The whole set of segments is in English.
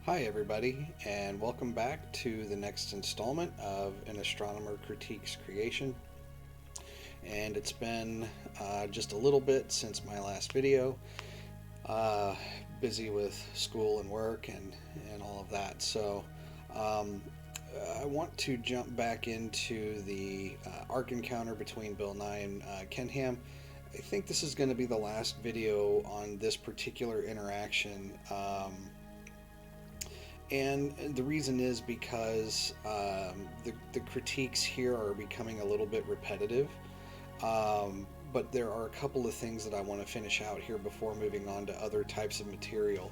Hi, everybody, and welcome back to the next installment of An Astronomer Critiques Creation. And it's been just a little bit since my last video. Uh, Busy with school and work and all of that. So um, I want to jump back into the Ark encounter between Bill Nye and Ken Ham. I think this is going to be the last video on this particular interaction. And the reason is because the critiques here are becoming a little bit repetitive. But there are a couple of things that I want to finish out here before moving on to other types of material.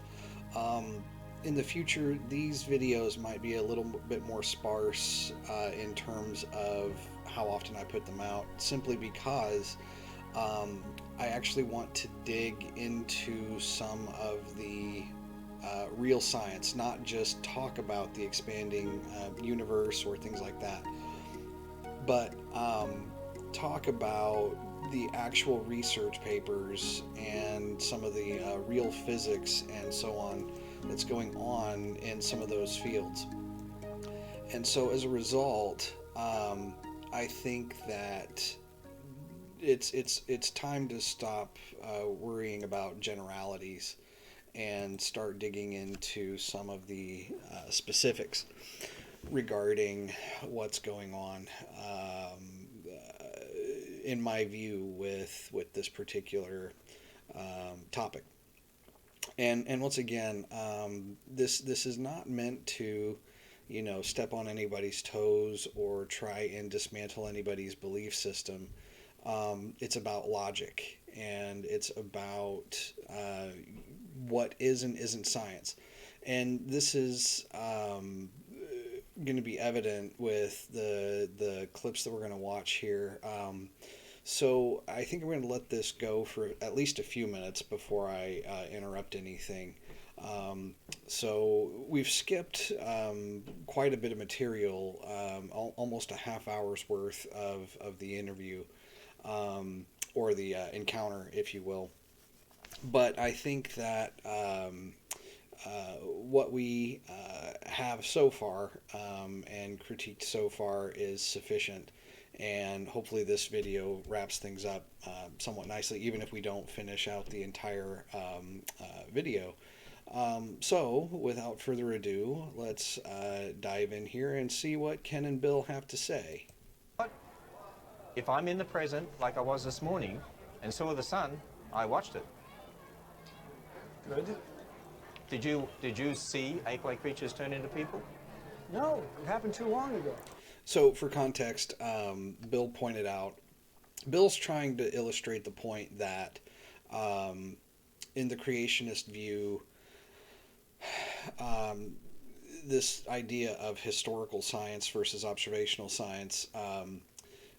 Um, in the future, these videos might be a little bit more sparse in terms of how often I put them out, simply because I actually want to dig into some of the real science, not just talk about the expanding universe or things like that, but talk about the actual research papers and some of the real physics and so on that's going on in some of those fields. And so as a result, I think that it's time to stop worrying about generalities and start digging into some of the specifics regarding what's going on, in my view, with this particular topic. And once again, this is not meant to, step on anybody's toes or try and dismantle anybody's belief system. It's about logic, and it's about what is and isn't science. And this is going to be evident with the clips that we're going to watch here. So I think I'm going to let this go for at least a few minutes before I interrupt anything. So we've skipped quite a bit of material, almost a half hour's worth of the interview, or the encounter, if you will. But I think that what we have so far, and critiqued so far, is sufficient. And hopefully this video wraps things up somewhat nicely, even if we don't finish out the entire video. So without further ado, let's dive in here and see what Ken and Bill have to say. If I'm in the present, like I was this morning, and saw the sun, I watched it. Good. Did you see ape-like creatures turn into people? No, it happened too long ago. So for context, Bill pointed out, Bill's trying to illustrate the point that in the creationist view, this idea of historical science versus observational science,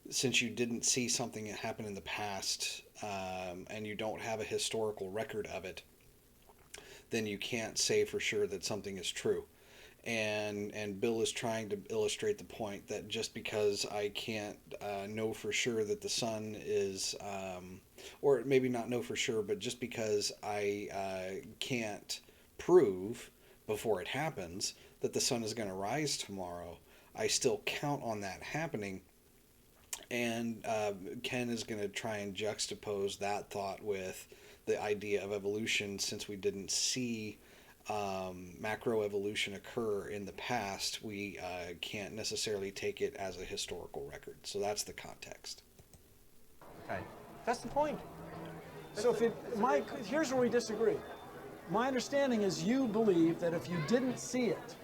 since you didn't see something that happened in the past, and you don't have a historical record of it, then you can't say for sure that something is true. And Bill is trying to illustrate the point that just because I can't know for sure that the sun is, or maybe not know for sure, but just because I can't prove before it happens that the sun is going to rise tomorrow, I still count on that happening. And Ken is going to try and juxtapose that thought with the idea of evolution. Since we didn't see macroevolution occur in the past, we can't necessarily take it as a historical record. So that's the context. Okay, that's the point. So here's where we disagree. My understanding is you believe that if you didn't see it,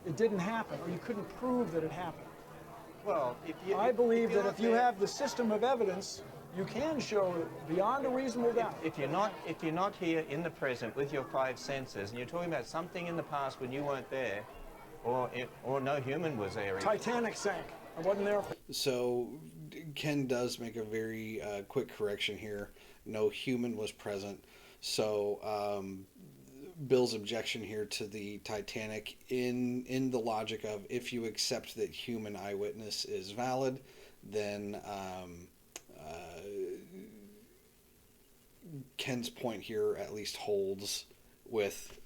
it didn't happen, or you couldn't prove that it happened. Well, I believe that if you have the system of evidence, you can show it beyond a reasonable doubt. If you're not here in the present with your five senses, and you're talking about something in the past when you weren't there, or no human was there. Titanic sank. I wasn't there. So Ken does make a very quick correction here. No human was present. So Bill's objection here to the Titanic, in the logic of, if you accept that human eyewitness is valid, then Ken's point here at least holds with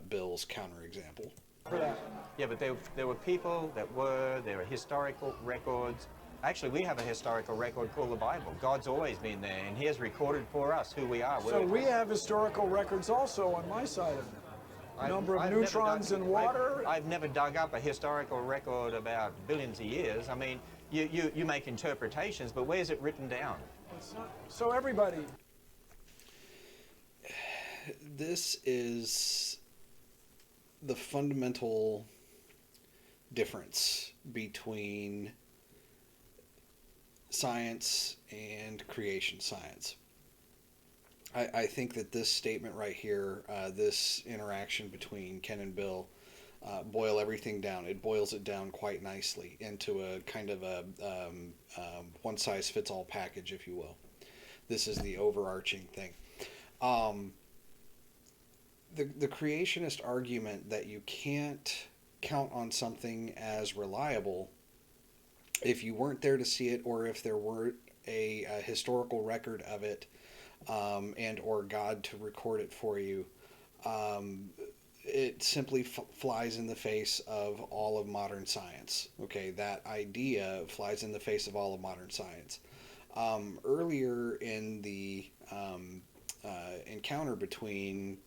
Bill's counterexample. For that. Yeah, but there were people there are historical records. Actually, we have a historical record called the Bible. God's always been there, and He has recorded for us who we are. So we have historical records also on my side of it. Number of neutrons in water. I've never dug up a historical record about billions of years. I mean, you make interpretations, but where's it written down? It's not, so everybody. This is the fundamental difference between science and creation science. I think that this statement right here, this interaction between Ken and Bill, boil everything down. It boils it down quite nicely into a kind of a one-size-fits-all package, if you will. This is the overarching thing. The creationist argument that you can't count on something as reliable if you weren't there to see it, or if there weren't a historical record of it, and or God to record it for you, it simply flies in the face of all of modern science. Okay, that idea flies in the face of all of modern science. Earlier in the encounter between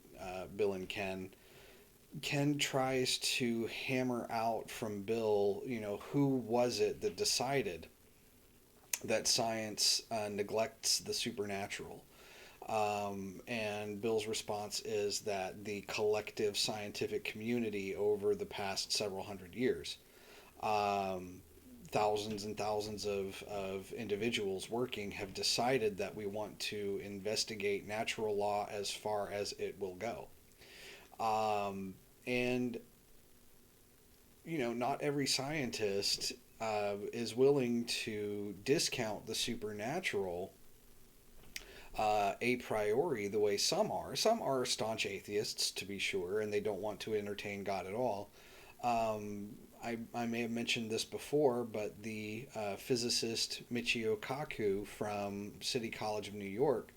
Bill and Ken tries to hammer out from Bill, who was it that decided that science neglects the supernatural? And Bill's response is that the collective scientific community over the past several hundred years, thousands and thousands of individuals working, have decided that we want to investigate natural law as far as it will go. And, not every scientist is willing to discount the supernatural a priori the way some are. Some are staunch atheists, to be sure, and they don't want to entertain God at all. I may have mentioned this before, but the physicist Michio Kaku from City College of New York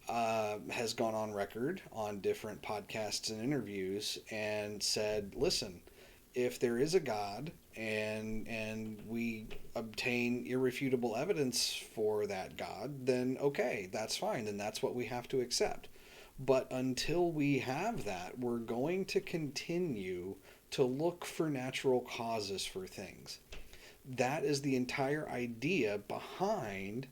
has gone on record on different podcasts and interviews and said, listen, if there is a God and we obtain irrefutable evidence for that God, then okay, that's fine, then that's what we have to accept. But until we have that, we're going to continue to look for natural causes for things. That is the entire idea behind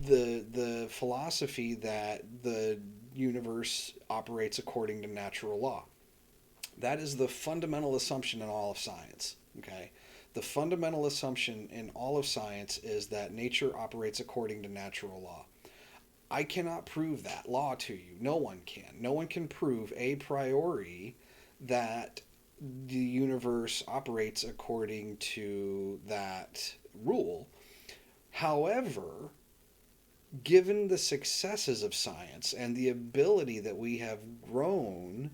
the philosophy that the universe operates according to natural law. That is the fundamental assumption in all of science. Okay, the fundamental assumption in all of science is that nature operates according to natural law. I cannot prove that law to you. No one can. No one can prove a priori that the universe operates according to that rule. However, given the successes of science and the ability that we have grown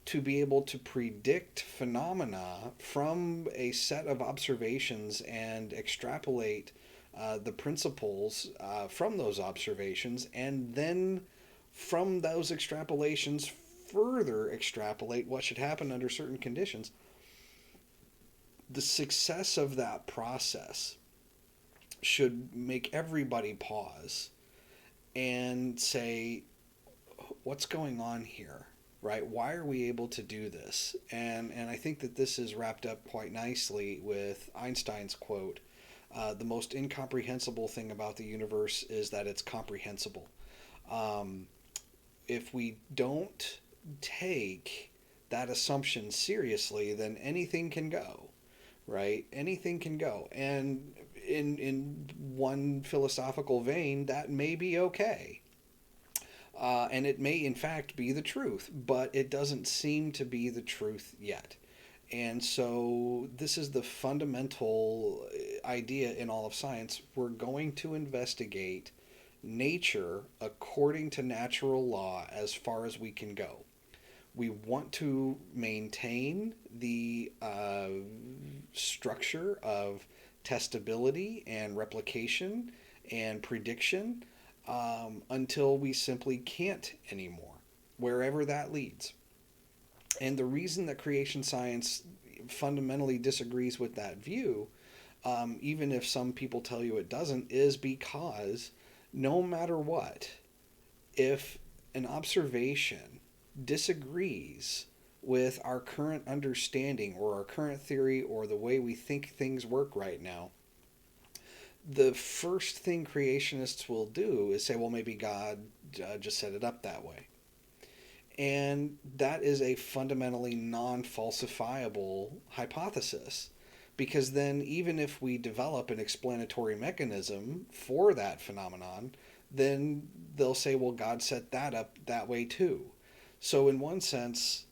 to be able to predict phenomena from a set of observations and extrapolate the principles from those observations, and then from those extrapolations further extrapolate what should happen under certain conditions, the success of that process should make everybody pause and say, what's going on here, right? Why are we able to do this? And I think that this is wrapped up quite nicely with Einstein's quote, the most incomprehensible thing about the universe is that it's comprehensible. If we don't take that assumption seriously, then anything can go, right? Anything can go. And in one philosophical vein, that may be okay. And it may, in fact, be the truth, but it doesn't seem to be the truth yet. And so this is the fundamental idea in all of science. We're going to investigate nature according to natural law as far as we can go. We want to maintain the structure of testability and replication and prediction until we simply can't anymore. wherever that leads. And the reason that creation science fundamentally disagrees with that view, even if some people tell you it doesn't, is because no matter what, if an observation disagrees with our current understanding or our current theory or the way we think things work right now, the first thing creationists will do is say, well, maybe God just set it up that way. And that is a fundamentally non falsifiable hypothesis. Because then, even if we develop an explanatory mechanism for that phenomenon, then they'll say, well, God set that up that way too. So, in one sense,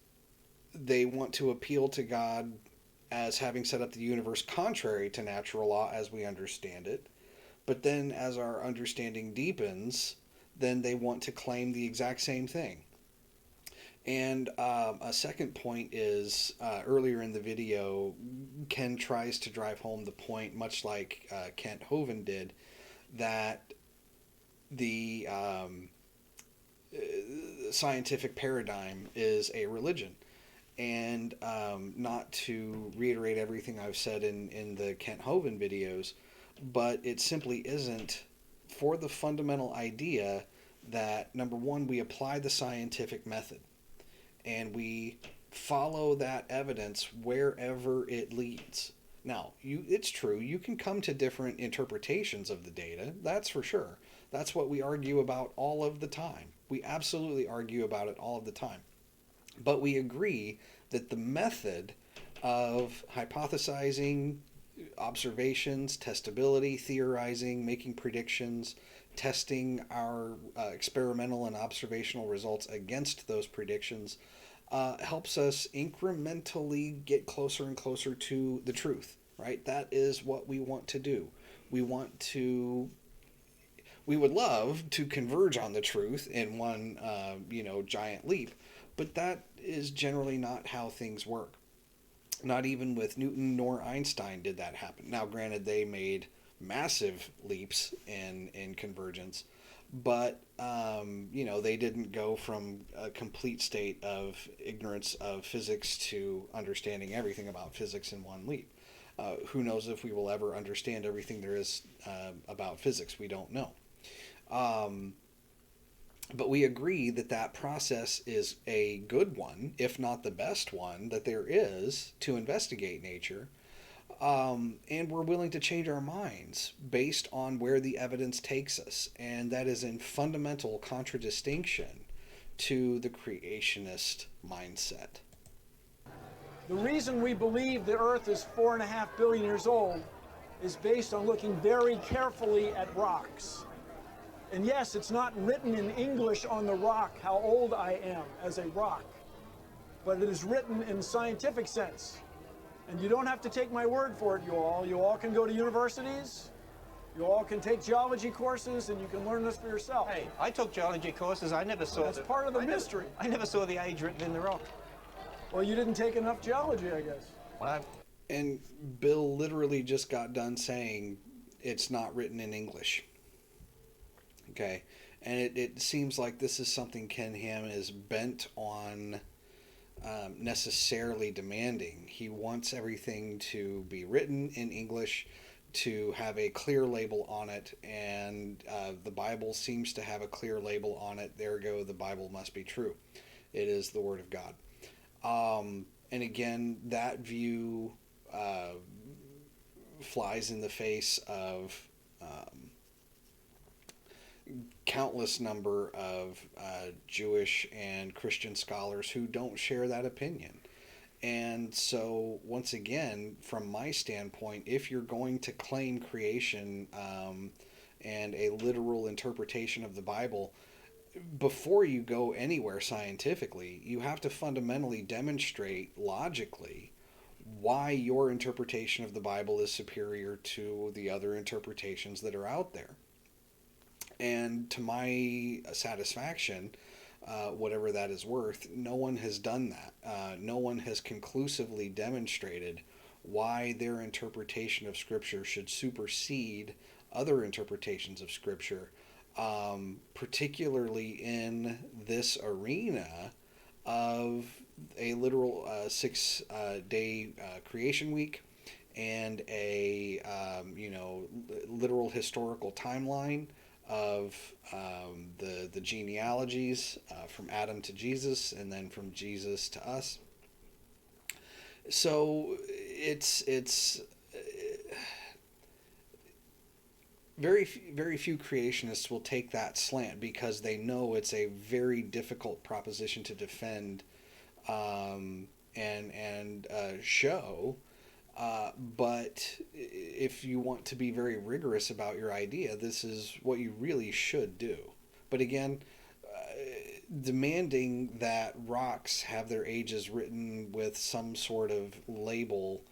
they want to appeal to God as having set up the universe contrary to natural law as we understand it. But then, as our understanding deepens, then they want to claim the exact same thing. And a second point is earlier in the video, Ken tries to drive home the point, much like Kent Hovind did, that the scientific paradigm is a religion. And not to reiterate everything I've said in the Kent Hovind videos, but it simply isn't, for the fundamental idea that, number one, we apply the scientific method and we follow that evidence wherever it leads. Now, it's true, you can come to different interpretations of the data, that's for sure. That's what we argue about all of the time. We absolutely argue about it all of the time. But we agree that the method of hypothesizing, observations, testability, theorizing, making predictions, testing our experimental and observational results against those predictions helps us incrementally get closer and closer to the truth, right? That is what we want to do. We would love to converge on the truth in one, giant leap, but that is generally not how things work. Not even with Newton nor Einstein did that happen. Now, granted, they made massive leaps in convergence, but they didn't go from a complete state of ignorance of physics to understanding everything about physics in one leap. Who knows if we will ever understand everything there is about physics? We don't know. But we agree that that process is a good one, if not the best one, that there is to investigate nature. And we're willing to change our minds based on where the evidence takes us. And that is in fundamental contradistinction to the creationist mindset. The reason we believe the Earth is 4.5 billion years old is based on looking very carefully at rocks. And yes, it's not written in English on the rock how old I am as a rock, but it is written in scientific sense. And you don't have to take my word for it, you all. You all can go to universities, you all can take geology courses, and you can learn this for yourself. Hey, I took geology courses. I never saw That's part of the mystery. I never saw the age written in the rock. Well, you didn't take enough geology, I guess. Well, And Bill literally just got done saying it's not written in English. Okay, and it seems like this is something Ken Ham is bent on necessarily demanding. He wants everything to be written in English, to have a clear label on it, and the Bible seems to have a clear label on it. Ergo, the Bible must be true. It is the Word of God. And again, that view flies in the face of countless number of Jewish and Christian scholars who don't share that opinion. And so, once again, from my standpoint, if you're going to claim creation and a literal interpretation of the Bible, before you go anywhere scientifically, you have to fundamentally demonstrate logically why your interpretation of the Bible is superior to the other interpretations that are out there. And to my satisfaction, whatever that is worth, no one has done that. No one has conclusively demonstrated why their interpretation of Scripture should supersede other interpretations of Scripture particularly in this arena of a literal 6 day creation week and a literal historical timeline of the genealogies from Adam to Jesus and then from Jesus to us. So it's very few creationists will take that slant because they know it's a very difficult proposition to defend and show. But if you want to be very rigorous about your idea, this is what you really should do. But again, demanding that rocks have their ages written with some sort of label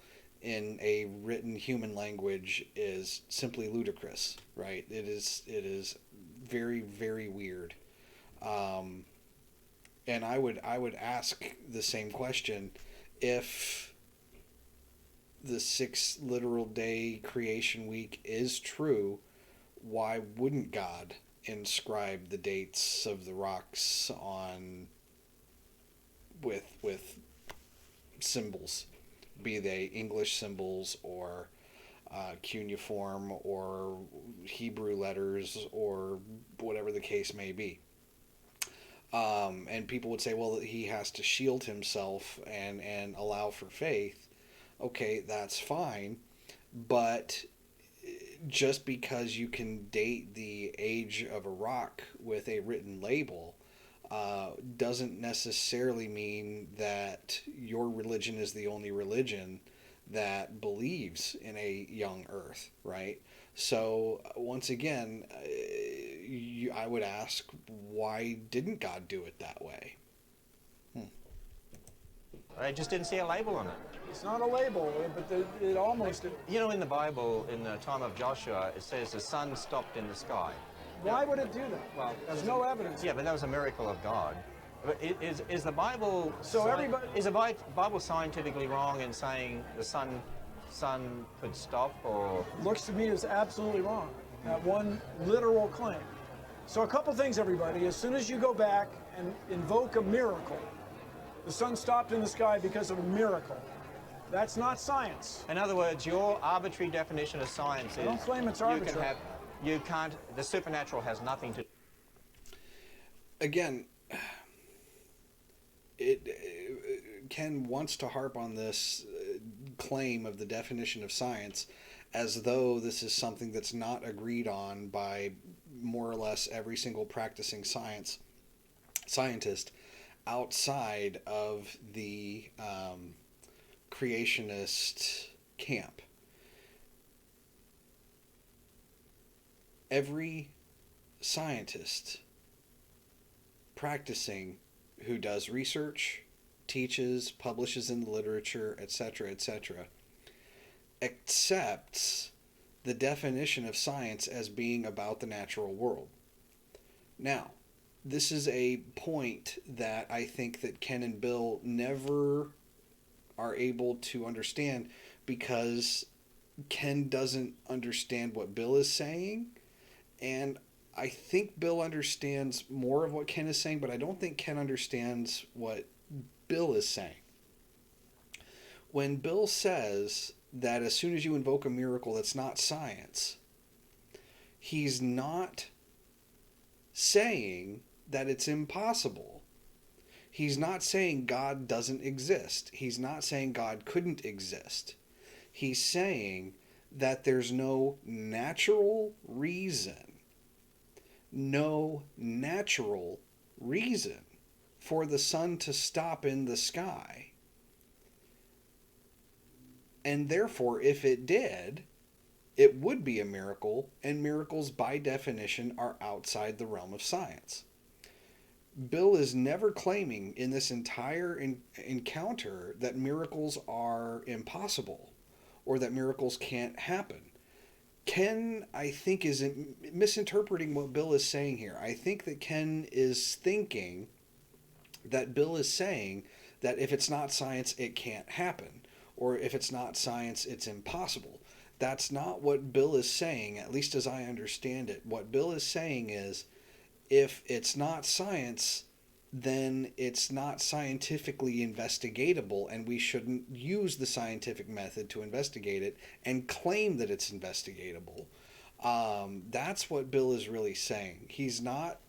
in a written human language is simply ludicrous, right? It is very very weird. And I would ask the same question: if the 6 literal day creation week is true, why wouldn't God inscribe the dates of the rocks on with symbols, be they English symbols or cuneiform or Hebrew letters or whatever the case may be? And people would say, well, he has to shield himself and allow for faith. Okay, that's fine, but just because you can date the age of a rock with a written label doesn't necessarily mean that your religion is the only religion that believes in a young earth, right? So once again, I would ask, why didn't God do it that way? I just didn't see a label on it. It's not a label, but it almost... You know, in the Bible, in the time of Joshua, it says the sun stopped in the sky. Why would it do that? Well, there's no evidence. Yeah, but that was a miracle of God. But is the Bible... Is the Bible scientifically wrong in saying the sun could stop, or... Looks to me as absolutely wrong. That one literal claim. So a couple things, everybody. As soon as you go back and invoke a miracle, the sun stopped in the sky because of a miracle. That's not science. In other words, your arbitrary definition of science is... I don't claim it's arbitrary. You can't... The supernatural has nothing to... Again, Ken wants to harp on this claim of the definition of science as though this is something that's not agreed on by more or less every single practicing scientist outside of the creationist camp. Every scientist practicing who does research, teaches, publishes in the literature, etc., etc., accepts the definition of science as being about the natural world. Now, this is a point that I think that Ken and Bill never are able to understand, because Ken doesn't understand what Bill is saying, and I think Bill understands more of what Ken is saying, but I don't think Ken understands what Bill is saying. When Bill says that as soon as you invoke a miracle, it's not science, he's not saying that it's impossible. He's not saying God doesn't exist. He's not saying God couldn't exist. He's saying that there's no natural reason for the sun to stop in the sky. And therefore, if it did, it would be a miracle, and miracles by definition are outside the realm of science. Bill is never claiming in this entire encounter that miracles are impossible or that miracles can't happen. Ken, I think, is misinterpreting what Bill is saying here. I think that Ken is thinking that Bill is saying that if it's not science, it can't happen, or if it's not science, it's impossible. That's not what Bill is saying, at least as I understand it. What Bill is saying is if it's not science, then it's not scientifically investigatable, and we shouldn't use the scientific method to investigate it and claim that it's investigatable. That's what Bill is really saying. He's not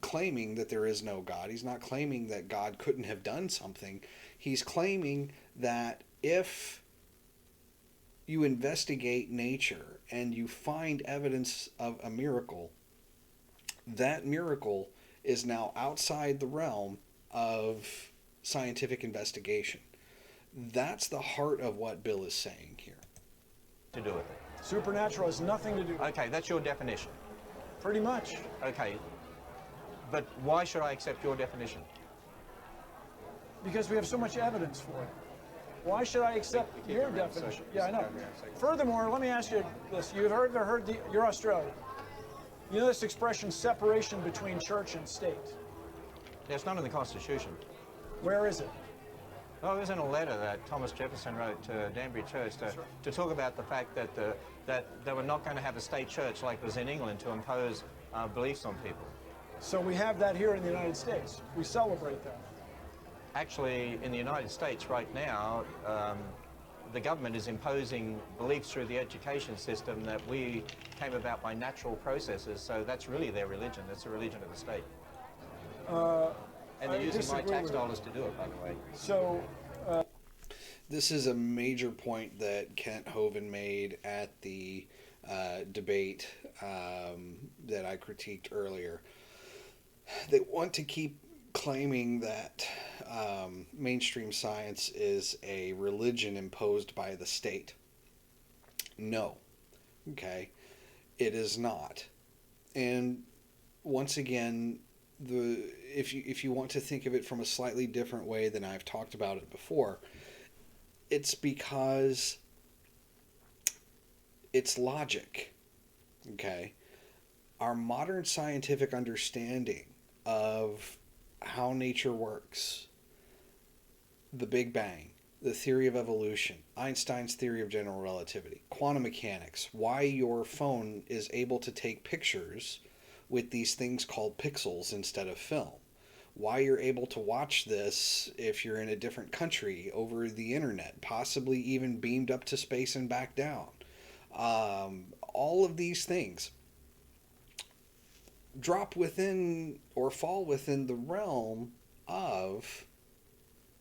claiming that there is no God. He's not claiming that God couldn't have done something. He's claiming that if you investigate nature and you find evidence of a miracle, that miracle is now outside the realm of scientific investigation. That's the heart of what Bill is saying here. To do with it. Supernatural has nothing to do with it. Okay, that's your definition. Pretty much. Okay, but why should I accept your definition? Because we have so much evidence for it. Why should I accept your definition? Yeah, I know. Furthermore, let me ask you this. You've heard you're Australian. You know this expression, separation between church and state. Yeah, it's not in the Constitution. Where is it? Well, it was in a letter that Thomas Jefferson wrote to Danbury Church to talk about the fact that that they were not going to have a state church like was in England to impose beliefs on people. So we have that here in the United States. We celebrate that. Actually, in the United States right now, the government is imposing beliefs through the education system that we came about by natural processes, so that's really their religion. That's the religion of the state. And they're using my tax dollars to do it, by the way. So, this is a major point that Kent Hovind made at the debate that I critiqued earlier. They want to keep claiming that mainstream science is a religion imposed by the state. No. Okay? It is not. And once again, if you want to think of it from a slightly different way than I've talked about it before, it's because it's logic. Okay? Our modern scientific understanding of how nature works, the Big Bang, the theory of evolution, Einstein's theory of general relativity, quantum mechanics, why your phone is able to take pictures with these things called pixels instead of film, why you're able to watch this if you're in a different country over the internet, possibly even beamed up to space and back down. All of these things drop within or fall within the realm of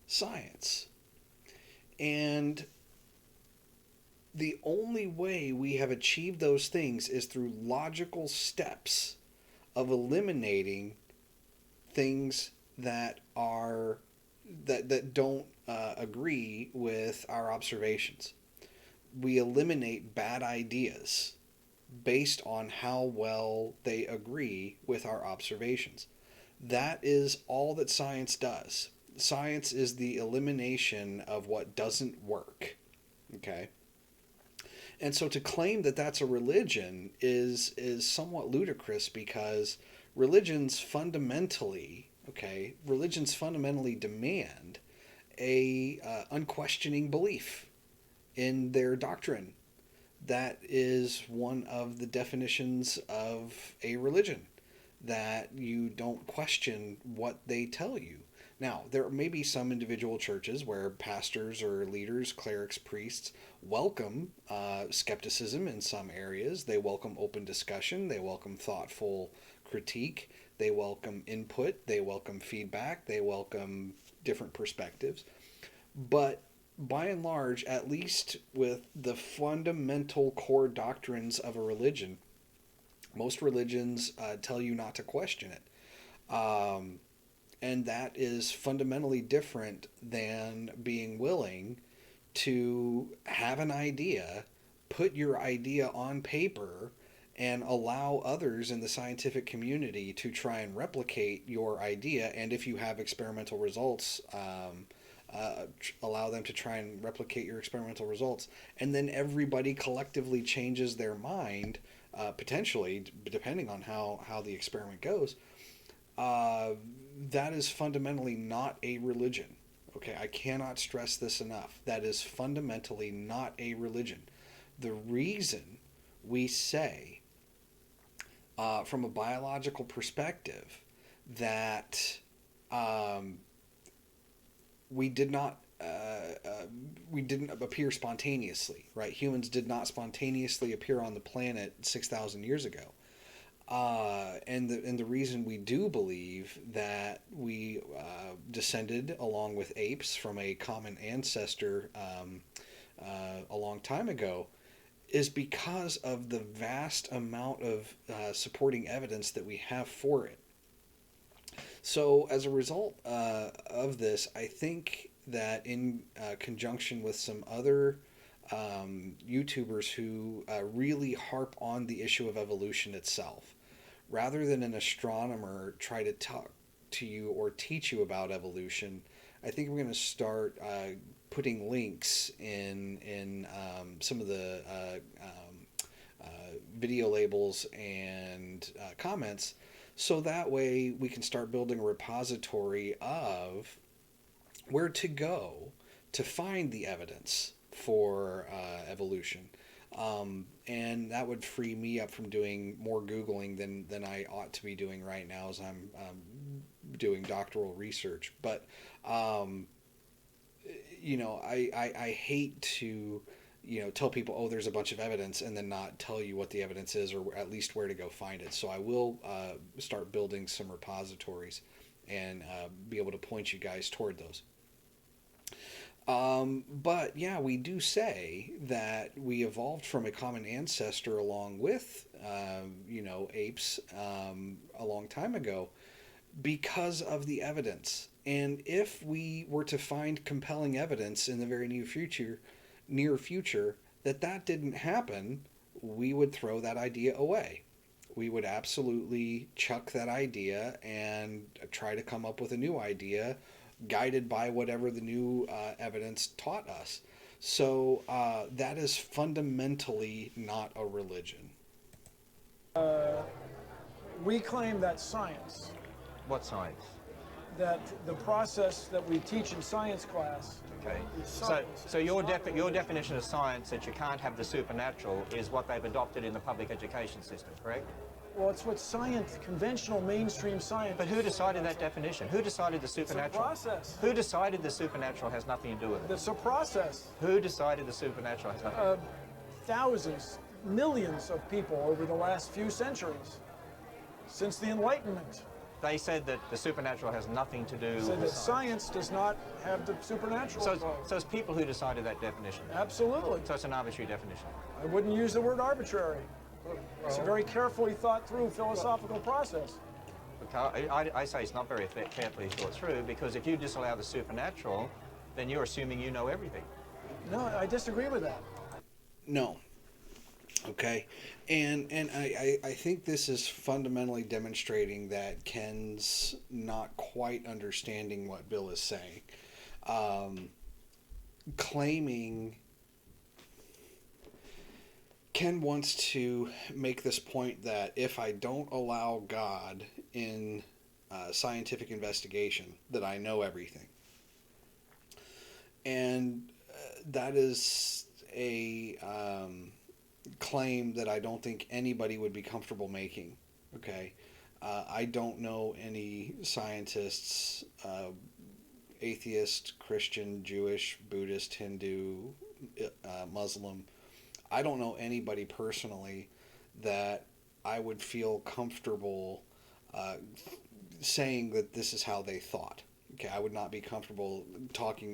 science. And the only way we have achieved those things is through logical steps of eliminating things that are that don't agree with our observations. We eliminate bad ideas based on how well they agree with our observations. That is all that science does. Science is the elimination of what doesn't work. Okay? And so to claim that that's a religion is somewhat ludicrous, because religions fundamentally demand a unquestioning belief in their doctrine. That is one of the definitions of a religion, that you don't question what they tell you. Now, there may be some individual churches where pastors or leaders, clerics, priests welcome skepticism in some areas. They welcome open discussion. They welcome thoughtful critique. They welcome input. They welcome feedback. They welcome different perspectives. But by and large, at least with the fundamental core doctrines of a religion, most religions tell you not to question it. And that is fundamentally different than being willing to have an idea, put your idea on paper, and allow others in the scientific community to try and replicate your idea. And if you have experimental results, allow them to try and replicate your experimental results. And then everybody collectively changes their mind, potentially, depending on how the experiment goes. That is fundamentally not a religion. Okay, I cannot stress this enough. That is fundamentally not a religion. The reason we say, from a biological perspective, that um, we did not we didn't appear spontaneously, right? Humans did not spontaneously appear on the planet 6,000 years ago. And the reason we do believe that we descended along with apes from a common ancestor a long time ago is because of the vast amount of supporting evidence that we have for it. So, as a result of this, I think that in conjunction with some other YouTubers who really harp on the issue of evolution itself, rather than an astronomer try to talk to you or teach you about evolution, I think we're going to start putting links in some of the video labels and comments, so that way we can start building a repository of where to go to find the evidence for evolution. And that would free me up from doing more Googling than I ought to be doing right now as I'm doing doctoral research. But, I hate to, tell people, oh, there's a bunch of evidence, and then not tell you what the evidence is or at least where to go find it. So I will start building some repositories and be able to point you guys toward those. But yeah, we do say that we evolved from a common ancestor along with, apes a long time ago because of the evidence. And if we were to find compelling evidence in the very near future that didn't happen, we would throw that idea away. We would absolutely chuck that idea and try to come up with a new idea guided by whatever the new evidence taught us. So that is fundamentally not a religion. We claim that science, What science? that the process that we teach in science class Okay. is So, science. so your definition of science, that you can't have the supernatural, is what they've adopted in the public education system, correct? Well, it's what science, conventional mainstream science. But who decided that definition? Who decided the supernatural? It's a process. Who decided the supernatural has nothing to do with it? It's a process. Who decided the supernatural has nothing to do with it? Thousands, millions of people over the last few centuries, since the Enlightenment, They said that the supernatural has nothing to do said with that science does not have the supernatural So, involved. so it's people who decided that definition. Absolutely. So it's an arbitrary definition. I wouldn't use the word arbitrary. It's a very carefully thought through philosophical process. I say it's not very carefully thought through, because if you disallow the supernatural, then you're assuming you know everything. No, I disagree with that. No. Okay. And I think this is fundamentally demonstrating that Ken's not quite understanding what Bill is saying. Claiming Ken wants to make this point that if I don't allow God in scientific investigation, that I know everything. And that is a claim that I don't think anybody would be comfortable making. Okay. I don't know any scientists, atheist, Christian, Jewish, Buddhist, Hindu, Muslim. I don't know anybody personally that I would feel comfortable saying that this is how they thought. Okay, I would not be comfortable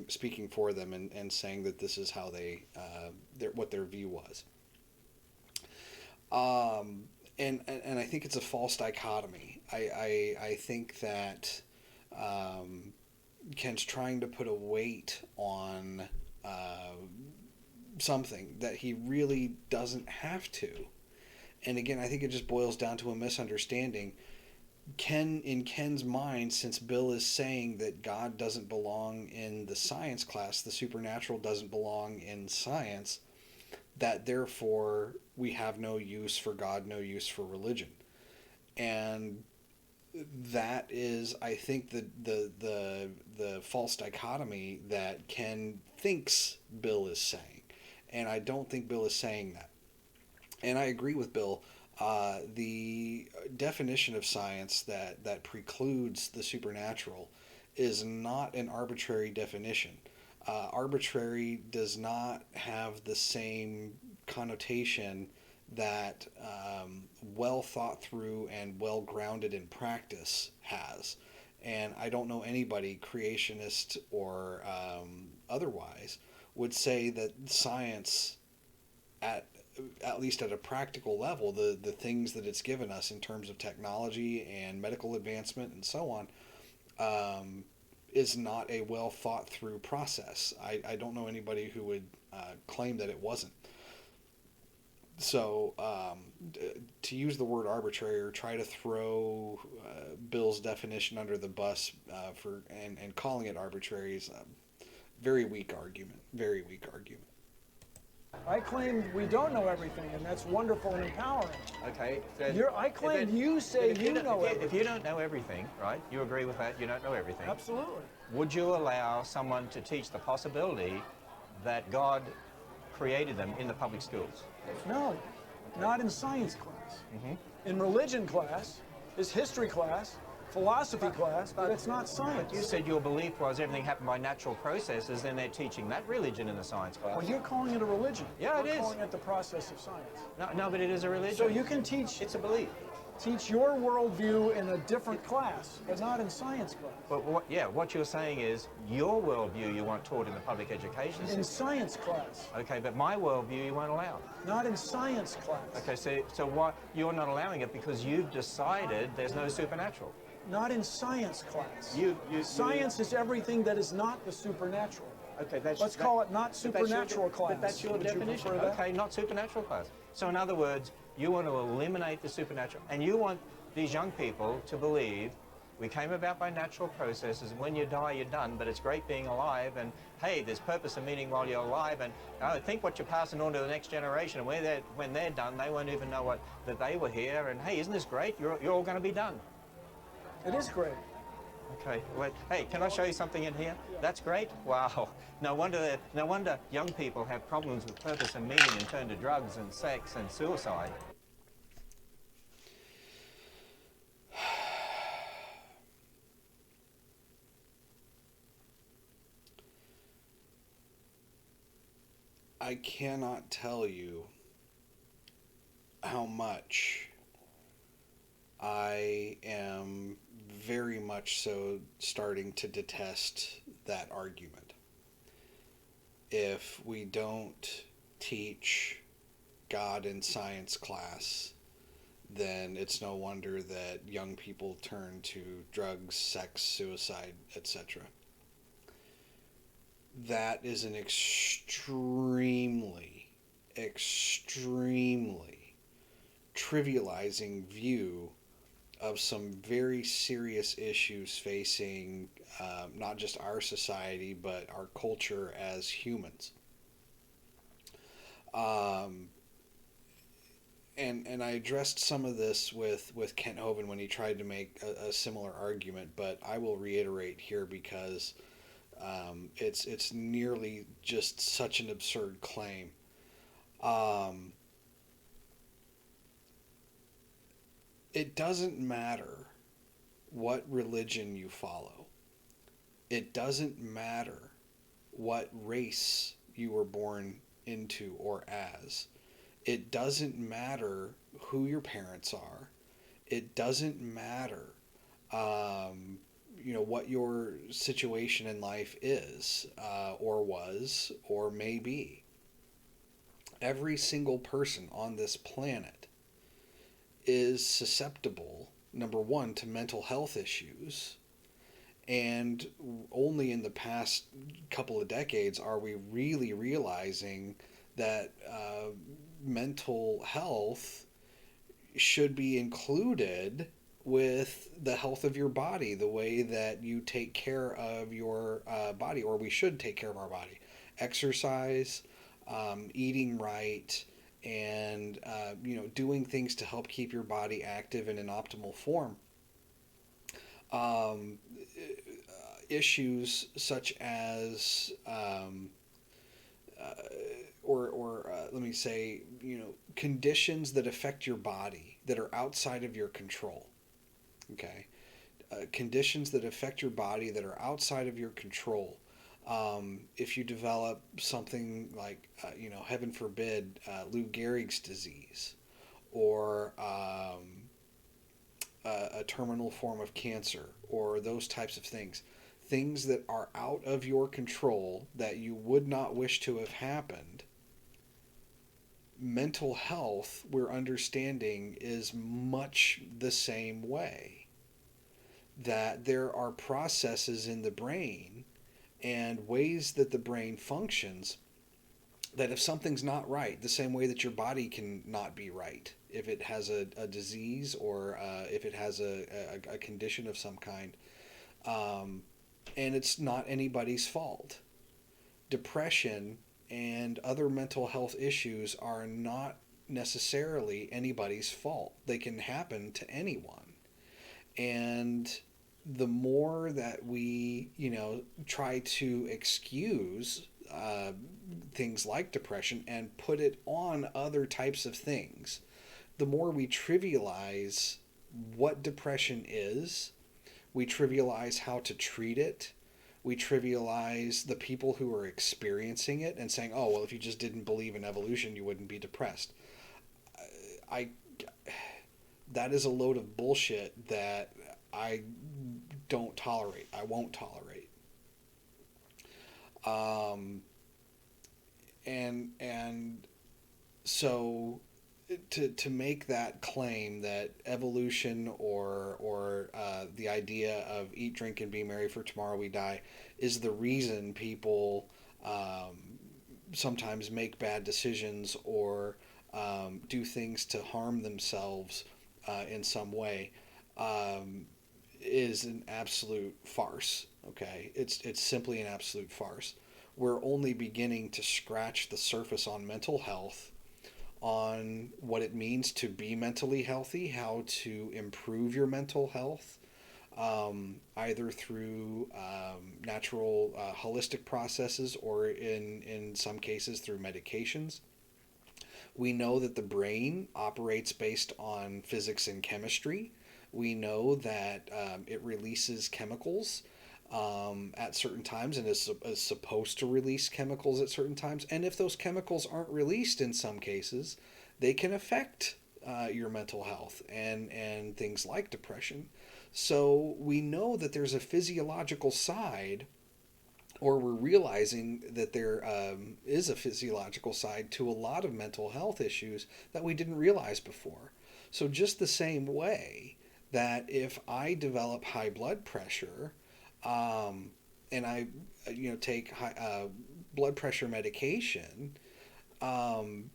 speaking for them and saying that this is how they, what their view was. And I think it's a false dichotomy. I think that Ken's trying to put a weight on something that he really doesn't have to. And again, I think it just boils down to a misunderstanding. In Ken's mind, since Bill is saying that God doesn't belong in the science class, the supernatural doesn't belong in science, that therefore we have no use for God, no use for religion. And that is, I think, the false dichotomy that Ken thinks Bill is saying. And I don't think Bill is saying that. And I agree with Bill. The definition of science that precludes the supernatural is not an arbitrary definition. Arbitrary does not have the same connotation that well thought through and well grounded in practice has. And I don't know anybody, creationist or otherwise, would say that science, at at least at a practical level, the things that it's given us in terms of technology and medical advancement and so on, is not a well thought through process. I don't know anybody who would claim that it wasn't. So to use the word arbitrary or try to throw Bill's definition under the bus and calling it arbitrary is a very weak argument. Very weak argument. I claim we don't know everything, and that's wonderful and empowering. Okay. I claim you say you know everything. If you don't know everything, right? You agree with that? You don't know everything. Absolutely. Would you allow someone to teach the possibility that God created them in the public schools? No, not in science class. In religion class, is history class, philosophy class, but it's not science. But you said your belief was everything happened by natural processes, then they're teaching that religion in the science class. Well, you're calling it a religion. Yeah, We're it is. calling it the process of science. No, but it is a religion. So you can teach It's a belief. your worldview in a different class, but not in science class. But what you're saying is your worldview you want taught in the public education system. In science class, Okay, but my worldview you won't allow. not in science class. Okay, so what you're not allowing it because you've decided there's no supernatural. Not in science class. Science is everything that is not the supernatural. Okay, Let's call it not but that's your supernatural class. But that's your Would you definition. prefer that? Okay, not supernatural class. So in other words, you want to eliminate the supernatural, and you want these young people to believe we came about by natural processes, and when you die, you're done, but it's great being alive, and hey, there's purpose and meaning while you're alive, and think what you're passing on to the next generation, and when they're done, they won't even know that they were here, and hey, isn't this great? You're all going to be done. It is great. Okay. Wait. Hey, can I show you something in here? That's great. Wow. No wonder young people have problems with purpose and meaning and turn to drugs and sex and suicide. I cannot tell you how much I am very much so starting to detest that argument. If we don't teach God in science class, then it's no wonder that young people turn to drugs, sex, suicide, etc. That is an extremely trivializing view of some very serious issues facing not just our society, but our culture as humans. And I addressed some of this with Kent Hovind when he tried to make a similar argument, but I will reiterate here because it's nearly just such an absurd claim. It doesn't matter what religion you follow. It doesn't matter what race you were born into or as. It doesn't matter who your parents are. It doesn't matter, what your situation in life is, or was, or may be. Every single person on this planet is susceptible, number one, to mental health issues. And only in the past couple of decades are we really realizing that mental health should be included with the health of your body, the way that you take care of your body, or we should take care of our body. Exercise, eating right, and doing things to help keep your body active and in optimal form. Issues such as let me say, conditions that affect your body that are outside of your control. Okay, conditions that affect your body that are outside of your control. If you develop something like, heaven forbid, Lou Gehrig's disease, or a terminal form of cancer, or those types of things that are out of your control that you would not wish to have happened. Mental health, we're understanding, is much the same way. That there are processes in the brain and ways that the brain functions that if something's not right, the same way that your body can not be right, if it has a disease or if it has a condition of some kind, um, and it's not anybody's fault. Depression and other mental health issues are not necessarily anybody's fault. They can happen to anyone. And the more that we, try to excuse things like depression and put it on other types of things, the more we trivialize what depression is, we trivialize how to treat it, we trivialize the people who are experiencing it and saying, oh, well, if you just didn't believe in evolution, you wouldn't be depressed. I That is a load of bullshit that I don't tolerate. I won't tolerate. Um, and so to make that claim that evolution or the idea of eat, drink, and be merry, for tomorrow we die, is the reason people sometimes make bad decisions or do things to harm themselves in some way, um, is an absolute farce. Okay, it's simply an absolute farce. We're only beginning to scratch the surface on mental health, on what it means to be mentally healthy, how to improve your mental health, either through natural holistic processes or in some cases through medications. We know that the brain operates based on physics and chemistry. We know that it releases chemicals at certain times and is supposed to release chemicals at certain times. And if those chemicals aren't released in some cases, they can affect your mental health and things like depression. So we know that there's a physiological side, or we're realizing that there is a physiological side to a lot of mental health issues that we didn't realize before. So, just the same way that if I develop high blood pressure, um, and I, take blood pressure medication, um,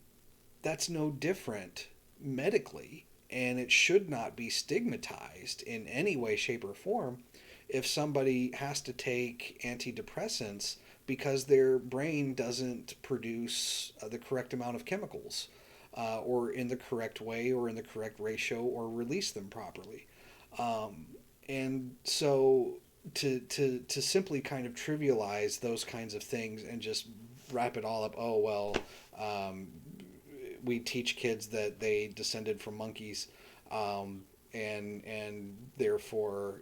that's no different medically, and it should not be stigmatized in any way, shape, or form if somebody has to take antidepressants because their brain doesn't produce the correct amount of chemicals, or in the correct way, or in the correct ratio, or release them properly. Um, and so to simply kind of trivialize those kinds of things and just wrap it all up, oh, well, um, we teach kids that they descended from monkeys, and therefore,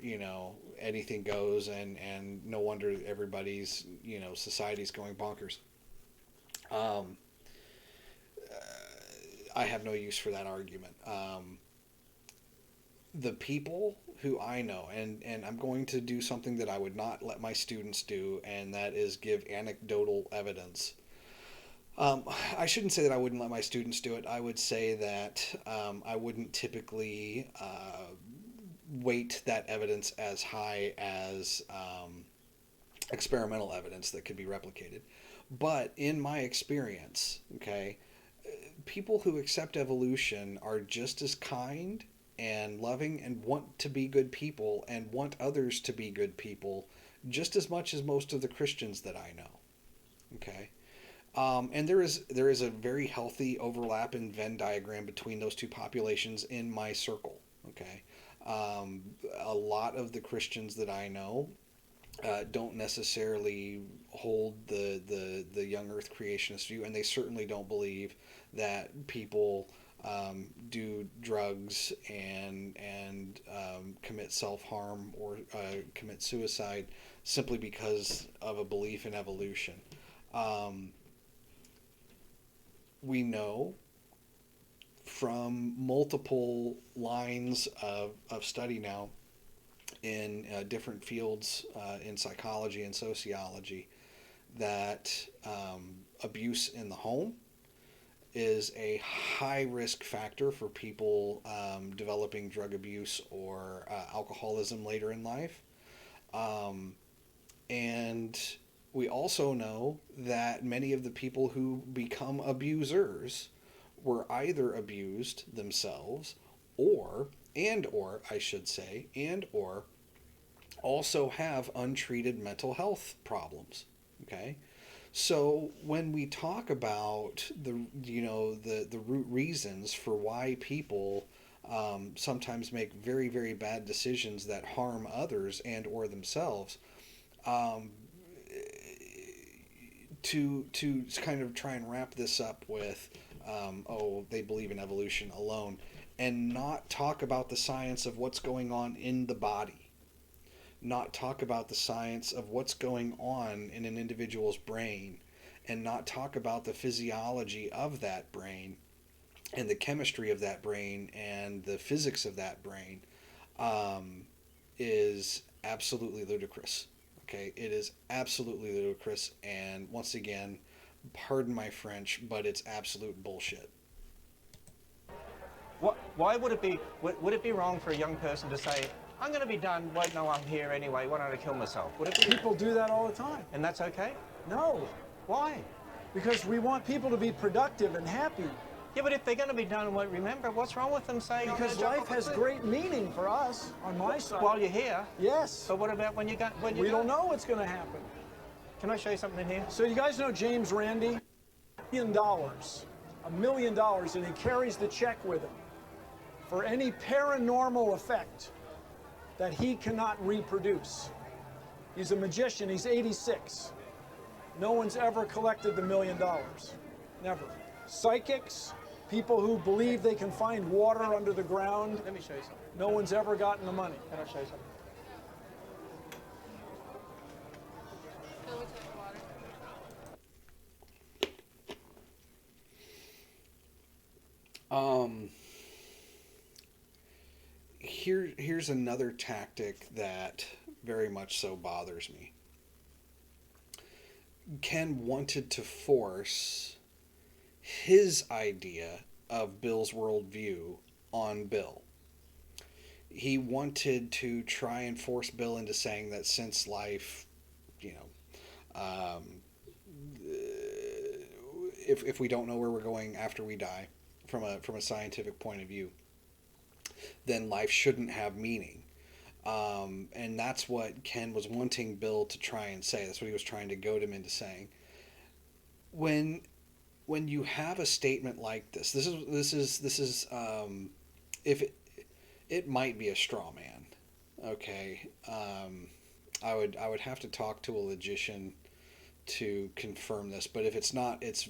anything goes, and no wonder everybody's, society's going bonkers. um, I have no use for that argument. The people who I know, and I'm going to do something that I would not let my students do, and that is give anecdotal evidence. I shouldn't say that I wouldn't let my students do it. I would say that I wouldn't typically weight that evidence as high as experimental evidence that could be replicated. But in my experience, okay, people who accept evolution are just as kind and loving and want to be good people and want others to be good people just as much as most of the Christians that I know. Okay. And there is a very healthy overlap in Venn diagram between those two populations in my circle. Okay, a lot of the Christians that I know don't necessarily hold the young Earth creationist view, and they certainly don't believe that people do drugs and commit self harm or commit suicide simply because of a belief in evolution. Um, we know from multiple lines of study now in different fields in psychology and sociology that abuse in the home is a high risk factor for people developing drug abuse or alcoholism later in life. Um, and we also know that many of the people who become abusers were either abused themselves or or I should say or also have untreated mental health problems. Okay, so when we talk about the root reasons for why people sometimes make very bad decisions that harm others and or themselves, um, to kind of try and wrap this up with oh, they believe in evolution alone, and not talk about the science of what's going on in the body, not talk about the science of what's going on in an individual's brain, and not talk about the physiology of that brain and the chemistry of that brain and the physics of that brain, um, is absolutely ludicrous. Okay, it is absolutely ludicrous, and once again, pardon my French, but it's absolute bullshit. Why would it be, would it be wrong for a young person to say, I'm going to be done, wait, no, I'm here anyway, why don't I kill myself? Would it be? People do that all the time. And that's okay? No, Why? because we want people to be productive and happy. Yeah, but if they're going to be done and won't remember, what's wrong with them saying, Because life has great meaning for us, on my side. while you're here? Yes. But what about when you got, when you We don't know what's going to happen. Can I show you something here? So you guys know James Randi? $1 million. $1 million, and he carries the check with him for any paranormal effect that he cannot reproduce. He's a magician. He's 86. No one's ever collected the $1 million. Never. Psychics, people who believe they can find water under the ground, Let me show you something. no one's ever gotten the money. Can I show you something? Fill with the water. Here's another tactic that very much so bothers me. Ken wanted to force his idea of Bill's worldview on Bill. He wanted to try and force Bill into saying that since life, you know, if we don't know where we're going after we die, from a scientific point of view, then life shouldn't have meaning. And that's what Ken was wanting Bill to try and say. That's what he was trying to goad him into saying. When you have a statement like this is if it might be a straw man. Okay, I would have to talk to a logician to confirm this, but if it's not, it's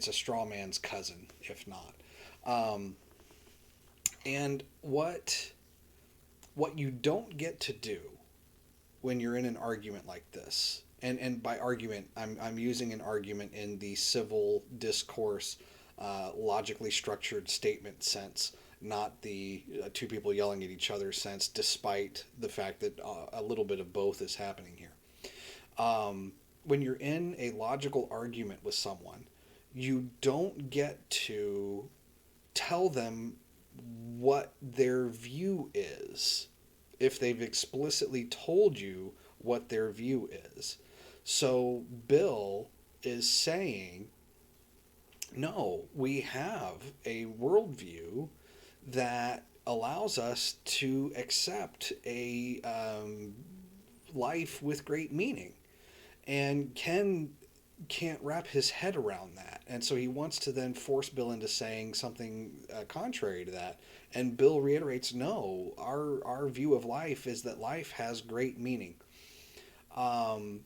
a straw man's cousin, if not. And what you don't get to do when you're in an argument like this, and by argument, I'm using an argument in the civil discourse, logically structured statement sense, not the two people yelling at each other sense, despite the fact that a little bit of both is happening here. When you're in a logical argument with someone, you don't get to tell them what their view is if they've explicitly told you what their view is. So Bill is saying, no, we have a worldview that allows us to accept a life with great meaning. And Ken can't wrap his head around that. And so he wants to then force Bill into saying something contrary to that. And Bill reiterates, no, our view of life is that life has great meaning. Um,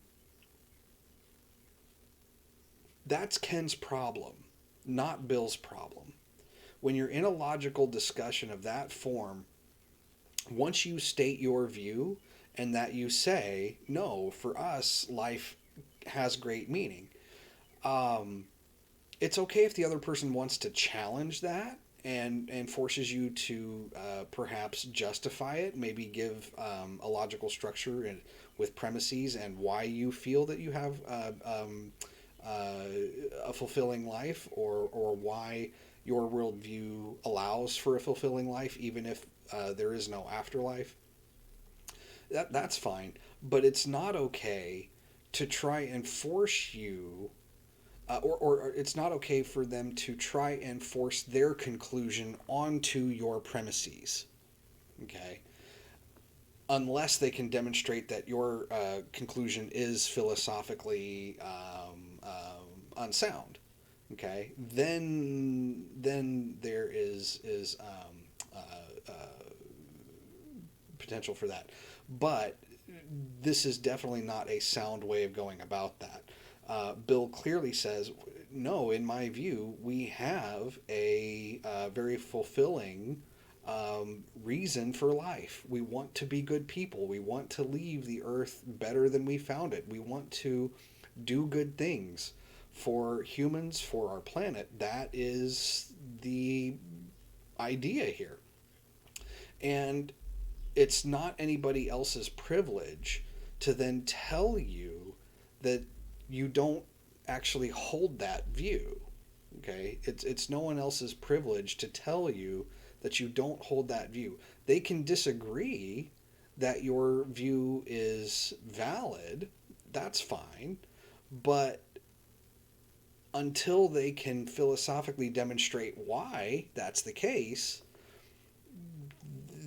that's Ken's problem, not Bill's problem. When you're in a logical discussion of that form, once you state your view and that you say, no, for us, life has great meaning, um, it's okay if the other person wants to challenge that and forces you to perhaps justify it, maybe give a logical structure and with premises and why you feel that you have uh, a fulfilling life, or why your worldview allows for a fulfilling life, even if there is no afterlife. That's fine, but it's not okay to try and force you, or it's not okay for them to try and force their conclusion onto your premises. Okay, unless they can demonstrate that your conclusion is philosophically unsound. Okay, then there is potential for that, but this is definitely not a sound way of going about that. Bill clearly says, no, in my view, we have a very fulfilling reason for life. We want to be good people. We want to leave the earth better than we found it. We want to do good things for humans, for our planet. That is the idea here. And it's not anybody else's privilege to then tell you that you don't actually hold that view. Okay, it's no one else's privilege to tell you that you don't hold that view. They can disagree that your view is valid. That's fine, but until they can philosophically demonstrate why that's the case,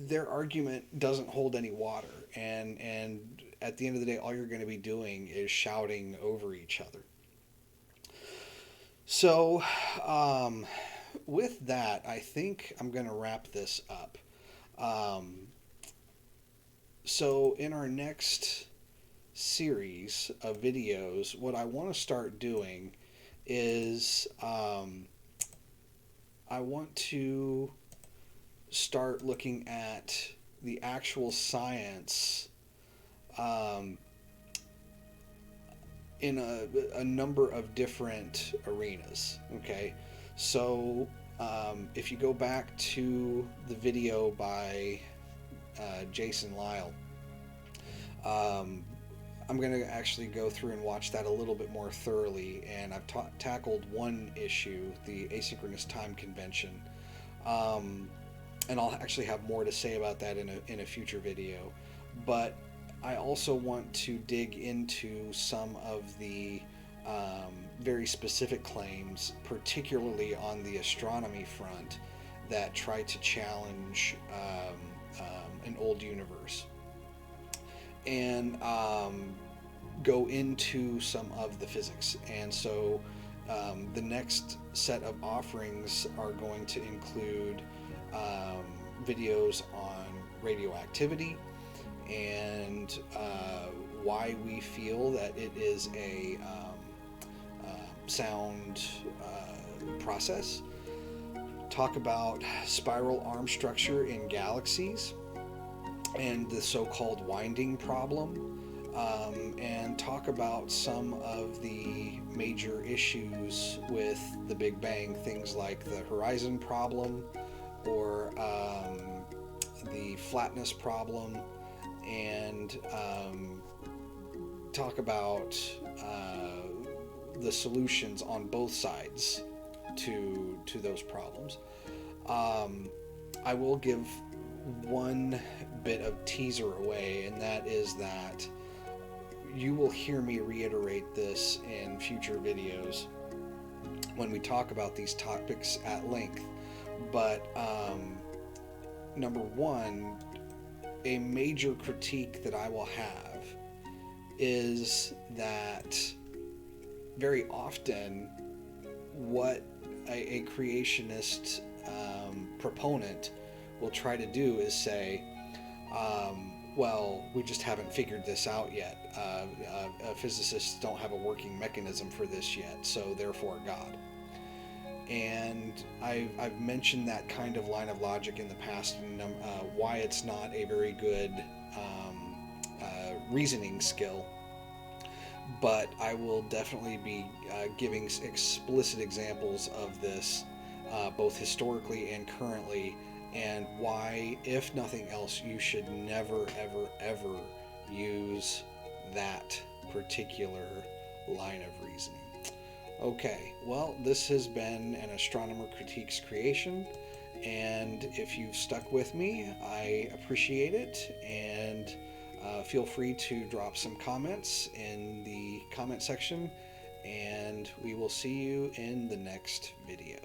their argument doesn't hold any water. And at the end of the day, all you're going to be doing is shouting over each other. So, with that, I think I'm going to wrap this up. Um, so, in our next series of videos, what I want to start doing is I want to start looking at the actual science um, in a number of different arenas. Okay, so if you go back to the video by Jason Lyle, um, I'm going to actually go through and watch that a little bit more thoroughly, and I've tackled one issue, the asynchronous time convention. Um, and I'll actually have more to say about that in a future video. But I also want to dig into some of the very specific claims, particularly on the astronomy front, that try to challenge an old universe, and go into some of the physics. And so the next set of offerings are going to include videos on radioactivity and why we feel that it is a sound process. Talk about spiral arm structure in galaxies and the so-called winding problem, and talk about some of the major issues with the Big Bang, things like the horizon problem, or the flatness problem, and talk about the solutions on both sides to those problems. I will give one bit of teaser away, and that is that you will hear me reiterate this in future videos when we talk about these topics at length. But number one, a major critique that I will have is that very often what a creationist proponent will try to do is say, well, we just haven't figured this out yet. Physicists don't have a working mechanism for this yet, so therefore God. And I've mentioned that kind of line of logic in the past, and why it's not a very good reasoning skill. But I will definitely be giving explicit examples of this, both historically and currently, and why, if nothing else, you should never, ever, ever use that particular line of reasoning. Okay, well, this has been an Astronomer Critiques creation, and if you've stuck with me, I appreciate it, and feel free to drop some comments in the comment section, and we will see you in the next video.